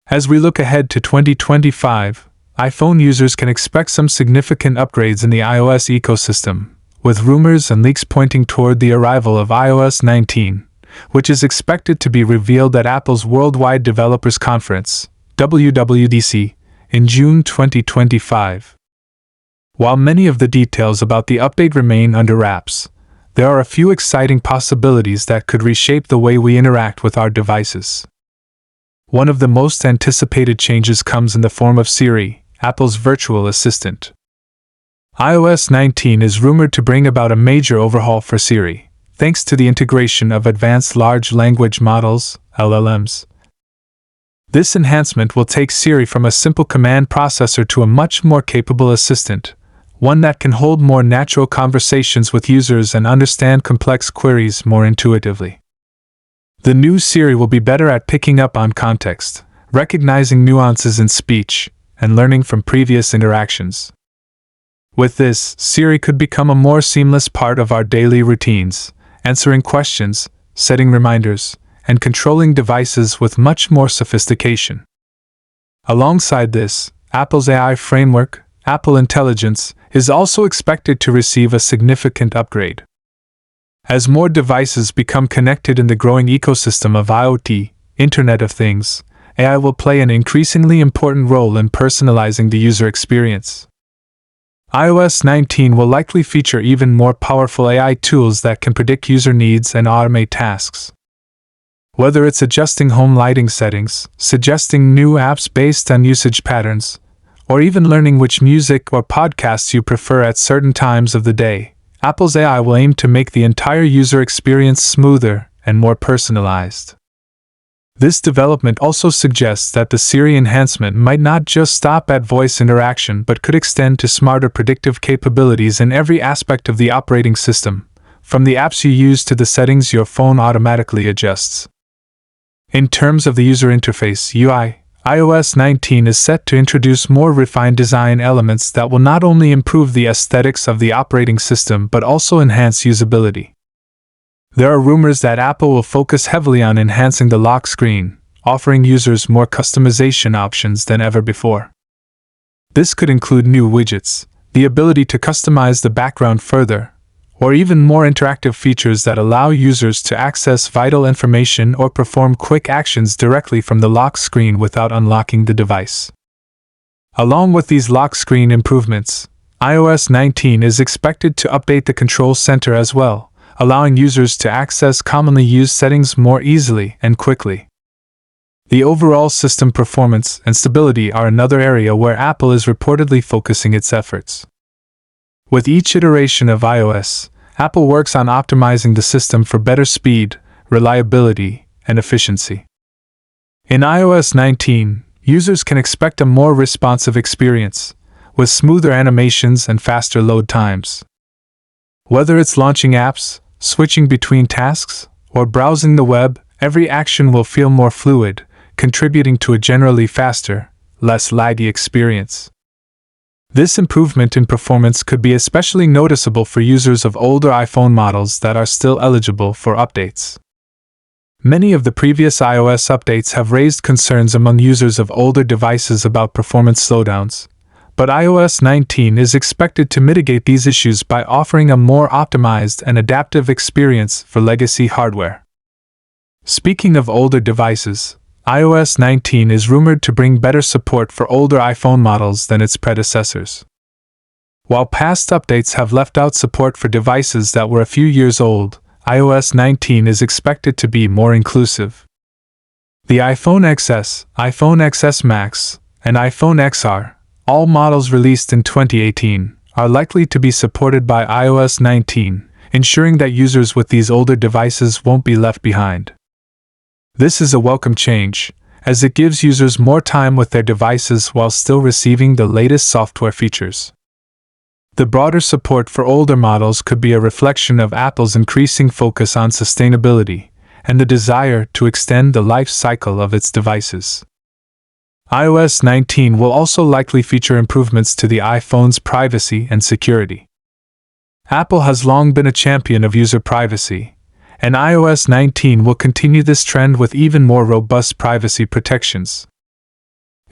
As we look ahead to 2025, iPhone users can expect some significant upgrades in the iOS ecosystem, with rumors and leaks pointing toward the arrival of iOS 19, which is expected to be revealed at Apple's Worldwide Developers Conference, WWDC, in June 2025. While many of the details about the update remain under wraps, there are a few exciting possibilities that could reshape the way we interact with our devices. One of the most anticipated changes comes in the form of Siri, Apple's virtual assistant. iOS 19 is rumored to bring about a major overhaul for Siri, thanks to the integration of advanced large language models, LLMs. This enhancement will take Siri from a simple command processor to a much more capable assistant, one that can hold more natural conversations with users and understand complex queries more intuitively. The new Siri will be better at picking up on context, recognizing nuances in speech, and learning from previous interactions. With this, Siri could become a more seamless part of our daily routines, answering questions, setting reminders, and controlling devices with much more sophistication. Alongside this, Apple's AI framework, Apple Intelligence, is also expected to receive a significant upgrade. As more devices become connected in the growing ecosystem of IoT, Internet of Things, AI will play an increasingly important role in personalizing the user experience. iOS 19 will likely feature even more powerful AI tools that can predict user needs and automate tasks. Whether it's adjusting home lighting settings, suggesting new apps based on usage patterns, or even learning which music or podcasts you prefer at certain times of the day, Apple's AI will aim to make the entire user experience smoother and more personalized. This development also suggests that the Siri enhancement might not just stop at voice interaction but could extend to smarter predictive capabilities in every aspect of the operating system, from the apps you use to the settings your phone automatically adjusts. In terms of the user interface (UI), iOS 19 is set to introduce more refined design elements that will not only improve the aesthetics of the operating system but also enhance usability. There are rumors that Apple will focus heavily on enhancing the lock screen, offering users more customization options than ever before. This could include new widgets, the ability to customize the background further, or even more interactive features that allow users to access vital information or perform quick actions directly from the lock screen without unlocking the device. Along with these lock screen improvements, iOS 19 is expected to update the control center as well, allowing users to access commonly used settings more easily and quickly. The overall system performance and stability are another area where Apple is reportedly focusing its efforts. With each iteration of iOS, Apple works on optimizing the system for better speed, reliability, and efficiency. In iOS 19, users can expect a more responsive experience, with smoother animations and faster load times. Whether it's launching apps, switching between tasks, or browsing the web, every action will feel more fluid, contributing to a generally faster, less laggy experience. This improvement in performance could be especially noticeable for users of older iPhone models that are still eligible for updates. Many of the previous iOS updates have raised concerns among users of older devices about performance slowdowns, but iOS 19 is expected to mitigate these issues by offering a more optimized and adaptive experience for legacy hardware. Speaking of older devices, iOS 19 is rumored to bring better support for older iPhone models than its predecessors. While past updates have left out support for devices that were a few years old, iOS 19 is expected to be more inclusive. The iPhone XS, iPhone XS Max, and iPhone XR, all models released in 2018, are likely to be supported by iOS 19, ensuring that users with these older devices won't be left behind. This is a welcome change, as it gives users more time with their devices while still receiving the latest software features. The broader support for older models could be a reflection of Apple's increasing focus on sustainability and the desire to extend the life cycle of its devices. iOS 19 will also likely feature improvements to the iPhone's privacy and security. Apple has long been a champion of user privacy, and iOS 19 will continue this trend with even more robust privacy protections.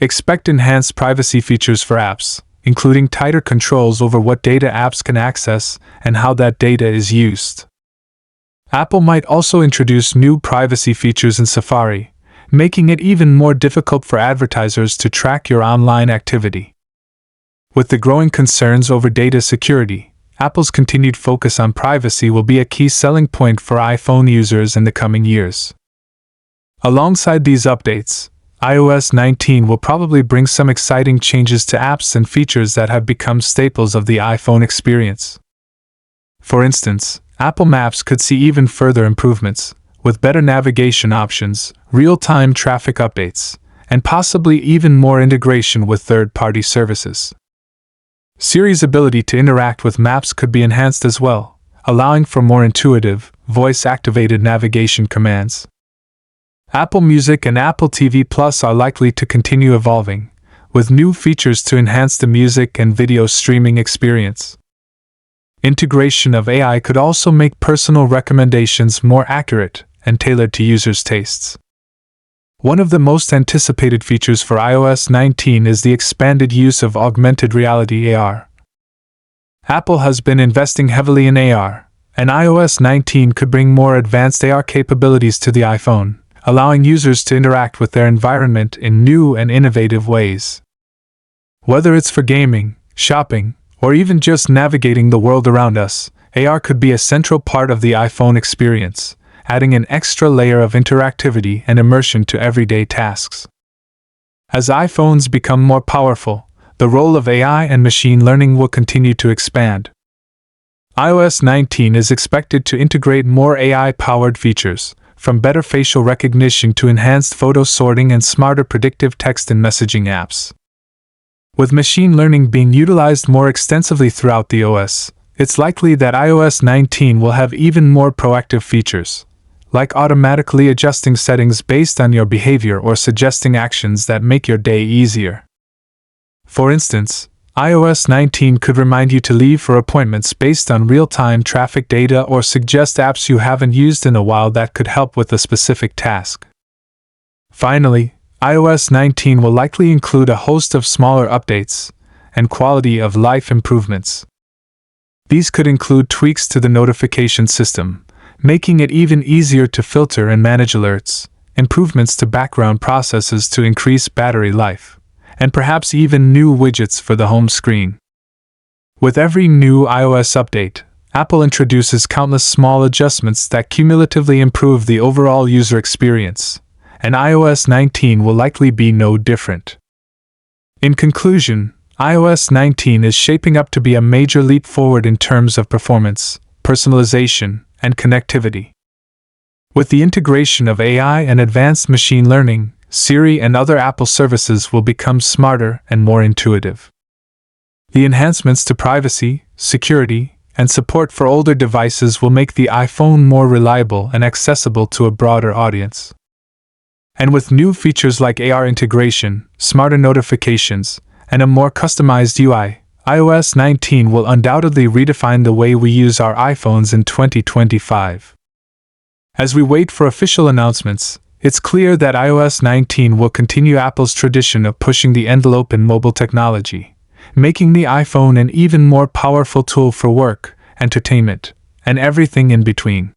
Expect enhanced privacy features for apps, including tighter controls over what data apps can access and how that data is used. Apple might also introduce new privacy features in Safari, making it even more difficult for advertisers to track your online activity. With the growing concerns over data security, Apple's continued focus on privacy will be a key selling point for iPhone users in the coming years. Alongside these updates, iOS 19 will probably bring some exciting changes to apps and features that have become staples of the iPhone experience. For instance, Apple Maps could see even further improvements, with better navigation options, real-time traffic updates, and possibly even more integration with third-party services. Siri's ability to interact with maps could be enhanced as well, allowing for more intuitive, voice-activated navigation commands. Apple Music and Apple TV Plus are likely to continue evolving, with new features to enhance the music and video streaming experience. Integration of AI could also make personal recommendations more accurate and tailored to users' tastes. One of the most anticipated features for iOS 19 is the expanded use of augmented reality (AR). Apple has been investing heavily in AR, and iOS 19 could bring more advanced AR capabilities to the iPhone, allowing users to interact with their environment in new and innovative ways. Whether it's for gaming, shopping, or even just navigating the world around us, AR could be a central part of the iPhone experience, adding an extra layer of interactivity and immersion to everyday tasks. As iPhones become more powerful, the role of AI and machine learning will continue to expand. iOS 19 is expected to integrate more AI-powered features, from better facial recognition to enhanced photo sorting and smarter predictive text and messaging apps. With machine learning being utilized more extensively throughout the OS, it's likely that iOS 19 will have even more proactive features, like automatically adjusting settings based on your behavior or suggesting actions that make your day easier. For instance, iOS 19 could remind you to leave for appointments based on real-time traffic data or suggest apps you haven't used in a while that could help with a specific task. Finally, iOS 19 will likely include a host of smaller updates and quality-of-life improvements. These could include tweaks to the notification system, making it even easier to filter and manage alerts, improvements to background processes to increase battery life, and perhaps even new widgets for the home screen. With every new iOS update, Apple introduces countless small adjustments that cumulatively improve the overall user experience, and iOS 19 will likely be no different. In conclusion, iOS 19 is shaping up to be a major leap forward in terms of performance, personalization, and connectivity. With the integration of AI and advanced machine learning, Siri and other Apple services will become smarter and more intuitive. The enhancements to privacy, security, and support for older devices will make the iPhone more reliable and accessible to a broader audience. And with new features like AR integration, smarter notifications, and a more customized UI, iOS 19 will undoubtedly redefine the way we use our iPhones in 2025. As we wait for official announcements, it's clear that iOS 19 will continue Apple's tradition of pushing the envelope in mobile technology, making the iPhone an even more powerful tool for work, entertainment, and everything in between.